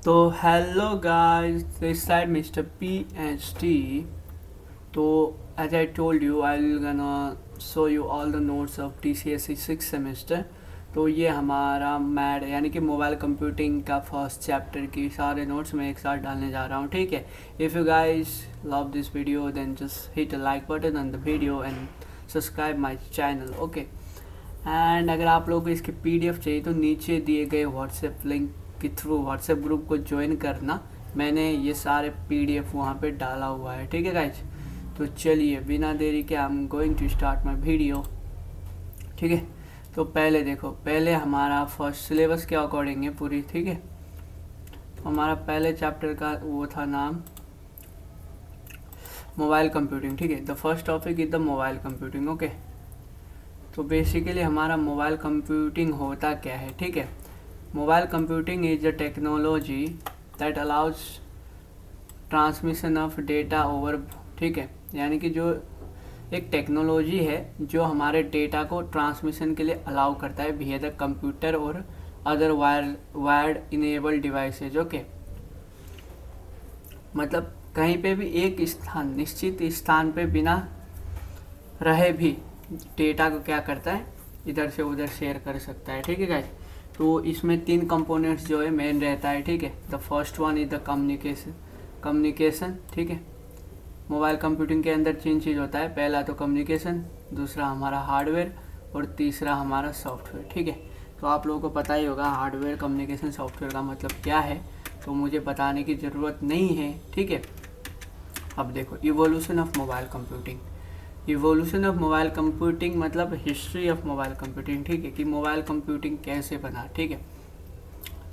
तो hello guys, this side mister PhD. तो as I told you, I'll gonna show you all the notes of TCSE 6th semester. तो ये हमारा mad यानी कि mobile computing का फर्स्ट चैप्टर की सारे नोट्स मैं एक साथ डालने जा रहा हूँ. ठीक है. If you guys love this video then just hit a like button on the video and subscribe my channel. Okay. And अगर आप लोगों को इसकी PDF चाहिए तो नीचे दिए गए व्हाट्सएप लिंक के थ्रू व्हाट्सएप ग्रुप को ज्वाइन करना. मैंने ये सारे PDF वहाँ पे डाला हुआ है. ठीक है गाइज. तो चलिए बिना देरी के I am going to start my video. ठीक है. तो पहले देखो, पहले हमारा फर्स्ट सिलेबस के अकॉर्डिंग है पूरी. ठीक है. हमारा पहले चैप्टर का वो था नाम मोबाइल कंप्यूटिंग. ठीक है. The first topic is the mobile computing. Okay. तो बेसिकली हमारा मोबाइल कंप्यूटिंग होता क्या है. ठीक है. Mobile computing is a technology that allows transmission of data over. ठीक है. यानी कि जो एक टेक्नोलॉजी है जो हमारे डेटा को ट्रांसमिशन के लिए अलाउ करता है विया द कंप्यूटर और other wired enabled devices. Okay. मतलब कहीं पे भी एक स्थान निश्चित स्थान पे बिना रहे भी डेटा को क्या करता है, इधर से उधर शेयर कर सकता है. ठीक है गाइस. तो इसमें 3 कंपोनेंट्स जो है मेन रहता है. ठीक है. The first one is the communication. ठीक है. मोबाइल कंप्यूटिंग के अंदर 3 चीज़ होता है. पहला तो कम्युनिकेशन, दूसरा हमारा हार्डवेयर और तीसरा हमारा सॉफ्टवेयर. ठीक है. तो आप लोगों को पता ही होगा हार्डवेयर, कम्युनिकेशन, सॉफ्टवेयर का मतलब क्या है, तो मुझे बताने की ज़रूरत नहीं है. ठीक है. अब देखो, evolution of mobile computing. Evolution of mobile computing मतलब हिस्ट्री ऑफ मोबाइल कंप्यूटिंग. ठीक है. कि मोबाइल कंप्यूटिंग कैसे बना. ठीक है.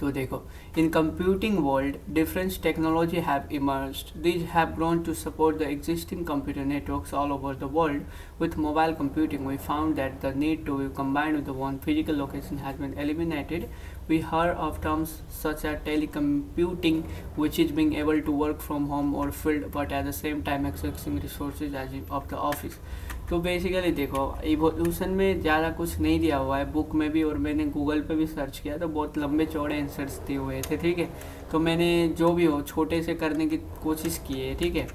तो देखो, in computing world different technology have emerged. These have grown to support the existing computer networks all over the world. With mobile computing, we found that the need to be combined with the one physical location has been eliminated. We heard of terms such as telecommuting, which is being able to work from home or field, but at the same time accessing resources as of the office. तो basically देखो, evolution में ज़्यादा कुछ नहीं दिया हुआ है book में भी, और मैंने गूगल पे भी सर्च किया तो बहुत लंबे चौड़े आंसर्स दिए हुए थे. ठीक है. तो मैंने जो भी हो छोटे से करने की कोशिश की है. ठीक है.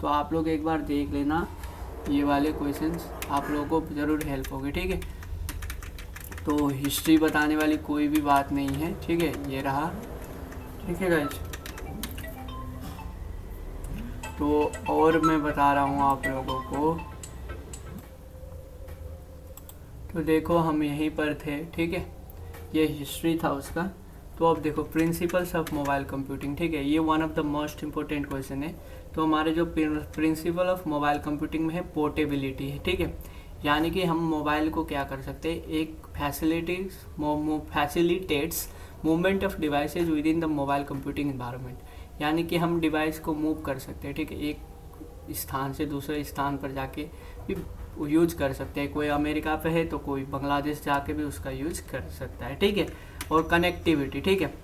तो आप लोग एक बार देख लेना, ये वाले क्वेश्चंस आप लोगों को ज़रूर हेल्प होगी. ठीक है. तो हिस्ट्री बताने वाली कोई भी बात नहीं है. ठीक है. ये रहा. ठीक है गाइज. तो और मैं बता रहा हूँ आप लोगों को. तो देखो, हम यहीं पर थे. ठीक है. ये हिस्ट्री था उसका. तो अब देखो, प्रिंसिपल्स ऑफ मोबाइल कंप्यूटिंग. ठीक है. ये one of the most important question है. तो हमारे जो प्रिंसिपल ऑफ मोबाइल कंप्यूटिंग में है, पोर्टेबिलिटी है. ठीक है. यानी कि हम मोबाइल को क्या कर सकते हैं, एक facilitates movement of devices with in the mobile computing environment. यानी कि हम डिवाइस को मूव कर सकते हैं. ठीक है. एक स्थान से दूसरे स्थान पर जाके भी यूज कर सकते हैं. कोई अमेरिका पे है तो कोई बांग्लादेश जाके भी उसका यूज कर सकता है. ठीक है. और कनेक्टिविटी. ठीक है.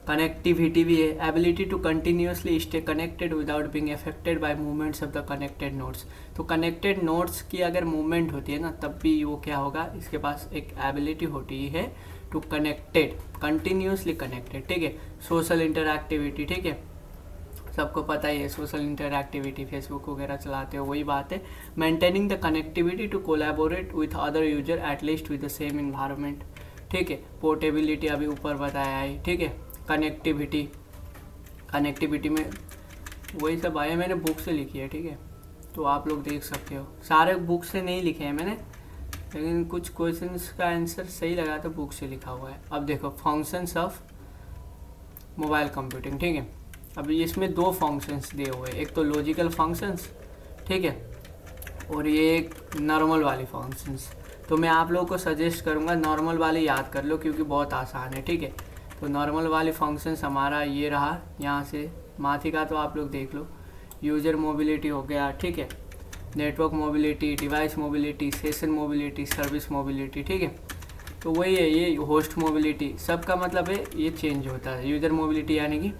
कनेक्टिविटी भी है. Ability to continuously stay connected without being affected by movements of the connected nodes. तो कनेक्टेड नोड्स की अगर मूवमेंट होती है ना, तब भी वो क्या होगा, इसके पास एक एबिलिटी होती है टू कनेक्टेड, कंटिन्यूसली कनेक्टेड. ठीक है. Social interactivity. ठीक है. सबको पता ही है सोशल इंटरएक्टिविटी, फेसबुक वगैरह चलाते हो, वही बात है. Maintaining the connectivity to collaborate with other user at least with the same environment. ठीक है. पोर्टेबिलिटी अभी ऊपर बताया है. ठीक है. कनेक्टिविटी में वही सब आया, मैंने बुक से लिखी है. ठीक है. तो आप लोग देख सकते हो, सारे बुक से नहीं लिखे हैं मैंने, लेकिन कुछ क्वेश्चंस का आंसर सही लगा तो बुक से लिखा हुआ है. अब देखो, फंक्शंस ऑफ मोबाइल कंप्यूटिंग. ठीक है. अब इसमें 2 फंक्शंस दिए हुए हैं, एक तो लॉजिकल फंक्शंस. ठीक है. और ये एक नॉर्मल वाली फंक्शंस. तो मैं आप लोगों को सजेस्ट करूँगा नॉर्मल वाली याद कर लो, क्योंकि बहुत आसान है. ठीक है. तो नॉर्मल वाली फंक्शंस हमारा ये रहा. यहाँ से माथी का तो आप लोग देख लो. यूजर मोबिलिटी हो गया. ठीक है. Network mobility, device mobility, session mobility, service mobility. ठीक है. तो वही है, ये होस्ट मोबिलिटी. सबका मतलब है ये चेंज होता है. यूजर मोबिलिटी यानी कि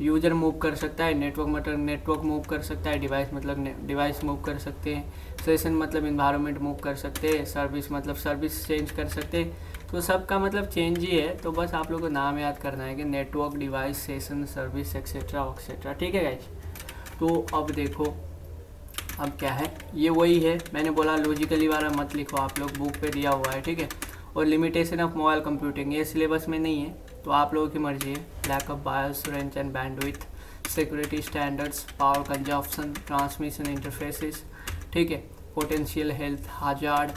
यूजर मूव कर सकता है, नेटवर्क मतलब नेटवर्क मूव कर सकता है, डिवाइस मतलब डिवाइस मूव कर सकते हैं, सेशन मतलब इन्वायरमेंट मूव कर सकते हैं, सर्विस मतलब सर्विस चेंज कर सकते हैं. तो सबका मतलब चेंज ही है, तो बस आप लोग को नाम याद करना है कि network device session service etcetera etcetera, ठीक है गाइज। तो अब देखो अब क्या है, ये वही है, मैंने बोला लॉजिकली वाला मत लिखो, आप लोग बुक पे दिया हुआ है, ठीक है। और लिमिटेशन ऑफ मोबाइल कंप्यूटिंग ये सिलेबस में नहीं है, तो आप लोगों की मर्जी है। Lack of bios range and bandwidth, security standards, power consumption, transmission interfaces, ठीक है, potential health hazard,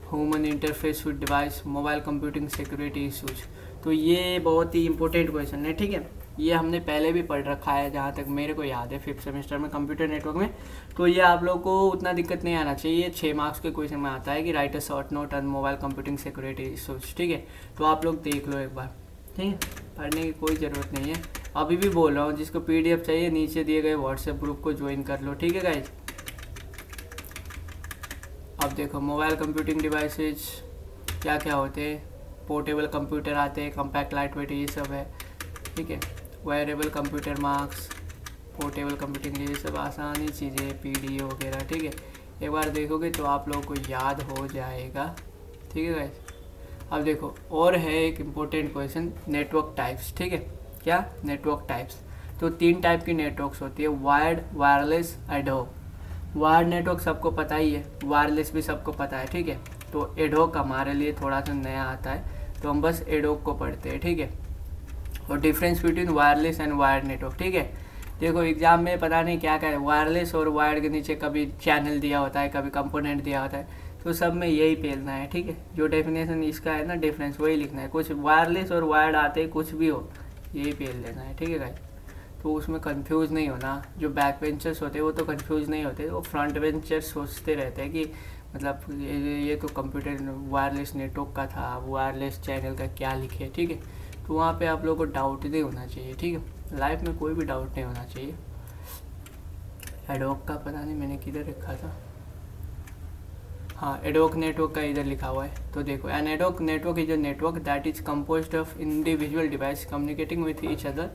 human interface with device, mobile computing security issues. तो ये बहुत ही इंपॉर्टेंट क्वेश्चन है, ठीक है। ये हमने पहले भी पढ़ रखा है जहाँ तक मेरे को याद है 5th सेमेस्टर में कंप्यूटर नेटवर्क में। तो ये आप लोग को उतना दिक्कत नहीं आना चाहिए। 6 मार्क्स के क्वेश्चन में आता है कि right a short note on mobile computing security issues, ठीक है। तो आप लोग देख लो एक बार, ठीक है, पढ़ने की कोई ज़रूरत नहीं है। अभी भी बोल रहा हूँ, जिसको PDF चाहिए नीचे दिए गए व्हाट्सएप ग्रुप को ज्वाइन कर लो, ठीक है गाइज। अब देखो मोबाइल कंप्यूटिंग डिवाइसेज क्या क्या होते हैं। पोर्टेबल कंप्यूटर आते हैं, कम्पैक्ट लाइट वेट, ये सब है, ठीक है। Wearable computer marks, portable computing, ये सब आसानी चीज़ें, PD वगैरह, ठीक है। एक बार देखोगे तो आप लोगों को याद हो जाएगा, ठीक है गाइस। अब देखो और है एक इम्पोर्टेंट क्वेश्चन, नेटवर्क टाइप्स, ठीक है। क्या नेटवर्क टाइप्स, तो 3 टाइप की नेटवर्क्स होती है, wired, wireless, ad hoc. Wired network सबको पता ही है, वायरलेस भी सबको पता है, ठीक है। तो एडहॉक हमारे लिए थोड़ा सा नया आता है, तो हम बस एडहॉक को पढ़ते हैं, ठीक है। और difference between wireless and wired network, ठीक है। देखो एग्जाम में पता नहीं क्या क्या वायरलेस और वायर्ड के नीचे कभी चैनल दिया होता है, कभी कंपोनेंट दिया होता है, तो सब में यही पेलना है, ठीक है। जो डेफिनेशन इसका है ना, डिफरेंस वही लिखना है। कुछ वायरलेस और वायर्ड आते कुछ भी हो, यही पेल देना है, ठीक है गाइस। तो उसमें कंफ्यूज नहीं होना। जो बैक बेंचर्स होते हैं वो तो कंफ्यूज नहीं होते, वो फ्रंट बेंचर्स सोचते रहते हैं कि मतलब ये तो कंप्यूटर वायरलेस नेटवर्क का था, वायरलेस चैनल का क्या लिखे, ठीक है। तो वहाँ पे आप लोगों को डाउट नहीं होना चाहिए, ठीक है। लाइफ में कोई भी डाउट नहीं होना चाहिए। एडहॉक का पता नहीं मैंने किधर रखा था, हाँ एडहॉक नेटवर्क का इधर लिखा हुआ है। तो देखो an ad hoc network is a network that is composed of individual device communicating with each other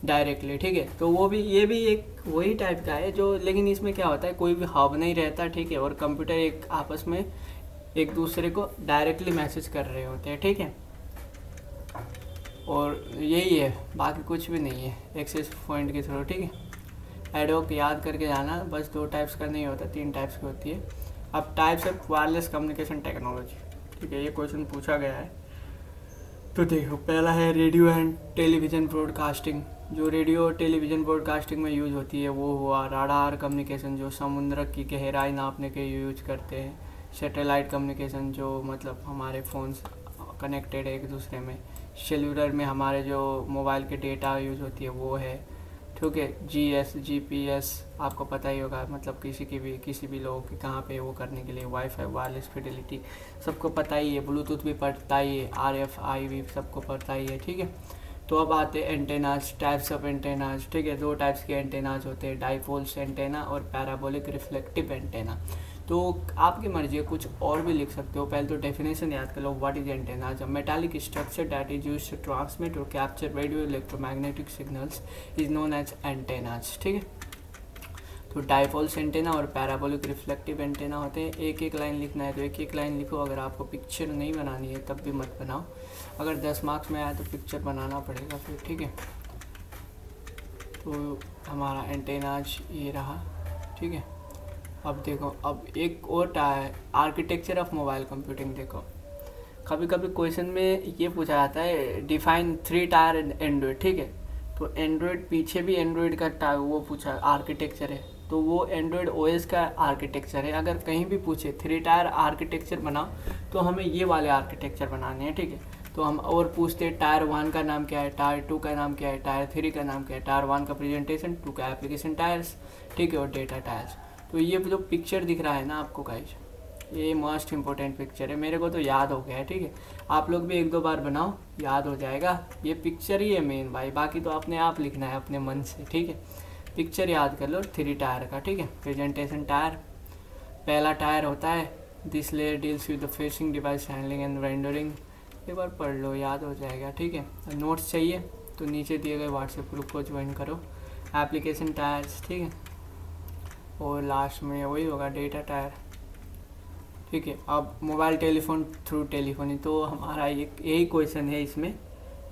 directly, ठीक है। तो वो भी ये भी एक वही टाइप का है जो, लेकिन इसमें क्या होता है कोई भी हब नहीं रहता, ठीक है। और कंप्यूटर एक आपस में एक दूसरे को डायरेक्टली मैसेज कर रहे होते हैं, ठीक है। और यही है, बाकी कुछ भी नहीं है एक्सेस पॉइंट के थ्रू, ठीक है। एडहॉक याद करके जाना, बस 2 टाइप्स का नहीं होता, 3 टाइप्स की होती है। अब types of wireless communication technology, ठीक है, ये क्वेश्चन पूछा गया है। तो देखो पहला है रेडियो एंड टेलीविज़न ब्रॉडकास्टिंग। जो रेडियो और टेलीविज़न ब्रॉडकास्टिंग में यूज होती है वो हुआ। राडार कम्युनिकेशन जो समुद्र की गहराई नापने के यूज करते हैं। सैटेलाइट कम्युनिकेशन जो मतलब हमारे फ़ोन्स कनेक्टेड है एक दूसरे में। सेलुलर में हमारे जो मोबाइल के डेटा यूज होती है वो है, ठीक है। GS GPS आपको पता ही होगा, मतलब किसी भी लोगों की कहाँ पे वो करने के लिए। वाईफाई, वायरलेस फिडेलिटी सबको पता ही है। ब्लूटूथ भी पढ़ता ही है, RFID सबको पता ही है, ठीक है। तो अब आते हैं एंटेनाज, टाइप्स ऑफ एंटेनाज, ठीक है। 2 टाइप्स के एंटेनाज होते हैं, डाइपोल्स एंटेना और पैराबोलिक रिफ्लेक्टिव एंटेना। तो आपकी मर्जी है, कुछ और भी लिख सकते हो। पहले तो डेफिनेशन याद कर लो, what is antennas, a metallic structure that is used to transmit और capture radio electromagnetic signals is known as antennas, ठीक है। तो डाइपोल्स एंटेना और पैराबोलिक रिफ्लेक्टिव एंटेना होते हैं। एक एक लाइन लिखना है तो एक एक लाइन लिखो। अगर आपको पिक्चर नहीं बनानी है तब भी मत बनाओ, अगर 10 मार्क्स में आया तो पिक्चर बनाना पड़ेगा फिर, ठीक है। तो हमारा एंटेनाज ये रहा, ठीक है। अब देखो, अब एक और आर्किटेक्चर ऑफ मोबाइल कंप्यूटिंग। देखो कभी कभी क्वेश्चन में ये पूछा जाता है डिफाइन 3 टायर एंड्रॉयड, ठीक है। तो एंड्रॉयड पीछे भी एंड्रॉयड का वो पूछा आर्किटेक्चर है, तो वो एंड्रॉयड OS का आर्किटेक्चर है। अगर कहीं भी पूछे 3 टायर आर्किटेक्चर बनाओ तो हमें ये वाले आर्किटेक्चर बनाने हैं, ठीक है। तो हम और पूछते हैं टायर 1 का नाम क्या है, टायर 2 का नाम क्या है, टायर 3 का नाम क्या है, टायर 1 का प्रेजेंटेशन, 2 का एप्लीकेशन टायर्स, ठीक है, और डेटा टायर्स। तो ये जो पिक्चर दिख रहा है ना आपको गाइस, ये मोस्ट इम्पोर्टेंट पिक्चर है। मेरे को तो याद हो गया है, ठीक है। आप लोग भी 1-2 बार बनाओ, याद हो जाएगा। ये पिक्चर ही है मेन भाई, बाकी तो अपने आप लिखना है अपने मन से, ठीक है। पिक्चर याद कर लो 3 टायर का, ठीक है। प्रेजेंटेशन टायर, पहला टायर होता है this layer deals with the facing device handling and rendering. एक बार पढ़ लो, याद हो जाएगा, ठीक है। नोट्स चाहिए तो नीचे दिए गए व्हाट्सएप ग्रुप को ज्वाइन करो। एप्लीकेशन टायर्स, ठीक है। और लास्ट में वही होगा डेटा टायर, ठीक है। अब मोबाइल टेलीफोन थ्रू टेलीफोनी, तो हमारा एक यही क्वेश्चन है इसमें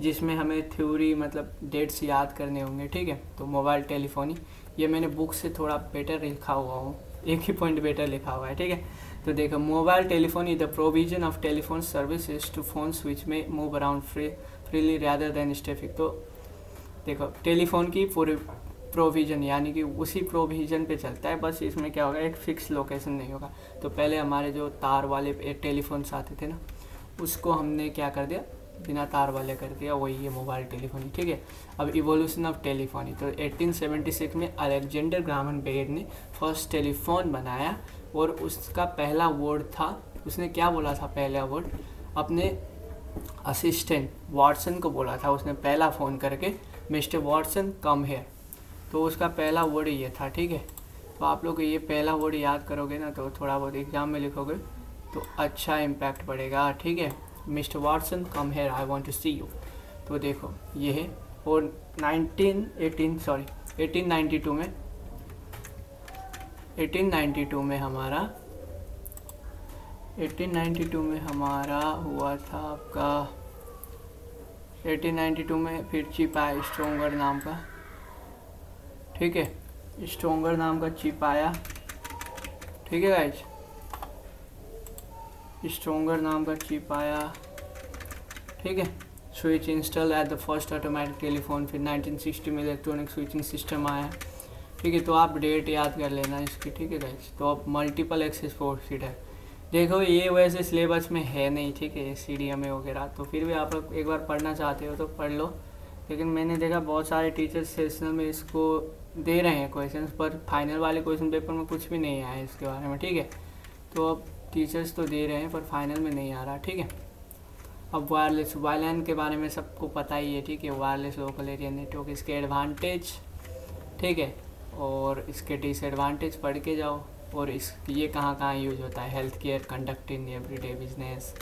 जिसमें हमें थ्योरी मतलब डेट्स याद करने होंगे, ठीक है। तो मोबाइल टेलीफोनी ये मैंने बुक से थोड़ा बेटर लिखा हुआ हूँ, एक ही पॉइंट बेटर लिखा हुआ है, ठीक है। तो देखो, mobile telephony the provision of telephone services to phones which में move around freely rather than static. तो देखो, टेलीफोन की पूरी प्रोविज़न यानी कि उसी प्रोविज़न पे चलता है, बस इसमें क्या होगा, एक फिक्स लोकेशन नहीं होगा। तो पहले हमारे जो तार वाले टेलीफोन्स आते थे ना, उसको हमने क्या कर दिया, बिना तार वाले कर दिया, वही है मोबाइल टेलीफोनी, ठीक है। अब इवोल्यूशन ऑफ टेलीफोनी, तो 1876 में अलेक्जेंडर ग्राहम बेल ने फर्स्ट टेलीफोन बनाया और उसका पहला वर्ड था, उसने क्या बोला था, पहला वर्ड अपने असिस्टेंट वाटसन को बोला था, उसने पहला फ़ोन करके, मिस्टर वाटसन कम हेयर। तो उसका पहला वर्ड ये था, ठीक है। तो आप लोग ये पहला वर्ड याद करोगे ना, तो थोड़ा बहुत एग्जाम में लिखोगे तो अच्छा इम्पैक्ट पड़ेगा, ठीक है। Mister Watson come here, I want to see you. तो देखो ये है। और 1892 में हमारा हुआ था आपका 1892 में फिर चिप आया स्ट्रोंगर नाम का, ठीक है। स्ट्रोंगर नाम का चिप आया, ठीक है गाइज, स्ट्रोंगर नाम का चिप आया, ठीक है। Switch install at the first automatic telephone, फिर 1960 में इलेक्ट्रॉनिक स्विचिंग सिस्टम आया, ठीक है। तो आप डेट याद कर लेना इसकी, ठीक है गाइज। तो अब मल्टीपल एक्सेस प्रोसीड है, देखो ये वैसे सिलेबस में है नहीं, ठीक है, CDMA वगैरह, तो फिर भी आप लोग एक बार पढ़ना चाहते हो तो पढ़ लो। लेकिन मैंने देखा बहुत सारे टीचर्स सेशनल में इसको दे रहे हैं क्वेश्चंस, पर फाइनल वाले क्वेश्चन पेपर में कुछ भी नहीं आया इसके बारे में, ठीक है। तो अब टीचर्स तो दे रहे हैं पर फाइनल में नहीं आ रहा, ठीक है। अब वायरलेस वायलैन के बारे में सबको पता ही है, ठीक है। वायरलेस लोकल एरिया नेटवर्क, इसके एडवांटेज, ठीक है, और इसके डिसएडवांटेज पढ़ के जाओ। और इस ये कहाँ यूज होता है, health care, conduct in everyday business,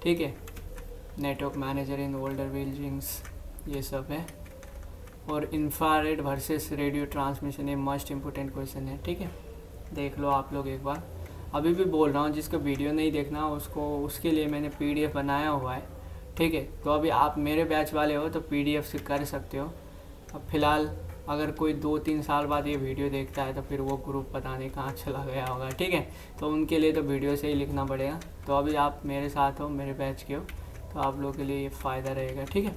ठीक है, network manager in older buildings, ये सब है। और इंफ्रारेड वर्सेस रेडियो ट्रांसमिशन, ये मोस्ट इम्पोर्टेंट क्वेश्चन है, ठीक है। देख लो आप लोग एक बार, अभी भी बोल रहा हूँ, जिसका वीडियो नहीं देखना उसके लिए मैंने PDF बनाया हुआ है, ठीक है। तो अभी आप मेरे बैच वाले हो तो PDF से कर सकते हो। अब फ़िलहाल अगर कोई 2-3 साल बाद ये वीडियो देखता है तो फिर वो ग्रुप पता नहीं कहाँ चला गया होगा, ठीक है। तो उनके लिए तो वीडियो से ही लिखना पड़ेगा। तो अभी आप मेरे साथ हो, मेरे बैच के हो, तो आप लोगों के लिए ये फ़ायदा रहेगा, ठीक है।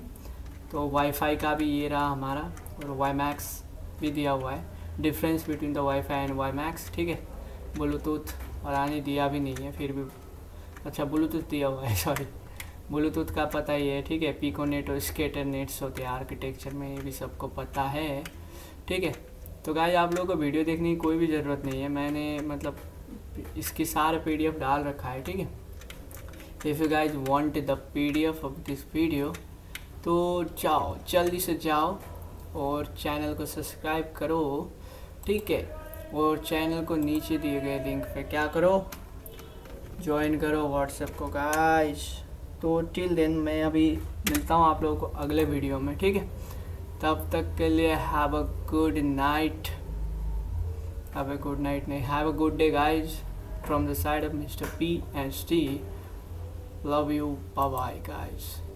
तो वाईफाई का भी ये रहा हमारा, और वाईमैक्स भी दिया हुआ है, difference between the wifi and WiMAX, ठीक है। ब्लूटूथ और आने दिया भी नहीं है, फिर भी अच्छा ब्लूटूथ दिया हुआ है, सॉरी, ब्लूटूथ का पता ही है, ठीक है। पिकोनेट और स्केटर नेट्स होते हैं आर्किटेक्चर में, ये भी सबको पता है, ठीक है। तो गाइस आप लोगों को वीडियो देखने की कोई भी ज़रूरत नहीं है, मैंने मतलब इसकी सारे PDF डाल रखा है, ठीक है। If you guys want the PDF of this video, तो जाओ, जल्दी से जाओ और चैनल को सब्सक्राइब करो, ठीक है। और चैनल को नीचे दिए गए लिंक पे क्या करो, ज्वाइन करो व्हाट्सएप को गाइस। तो टिल देन मैं अभी मिलता हूँ आप लोगों को अगले वीडियो में, ठीक है। तब तक के लिए have a good night, have a good day guys, from the side of Mr. P and T. Love you, bye bye guys.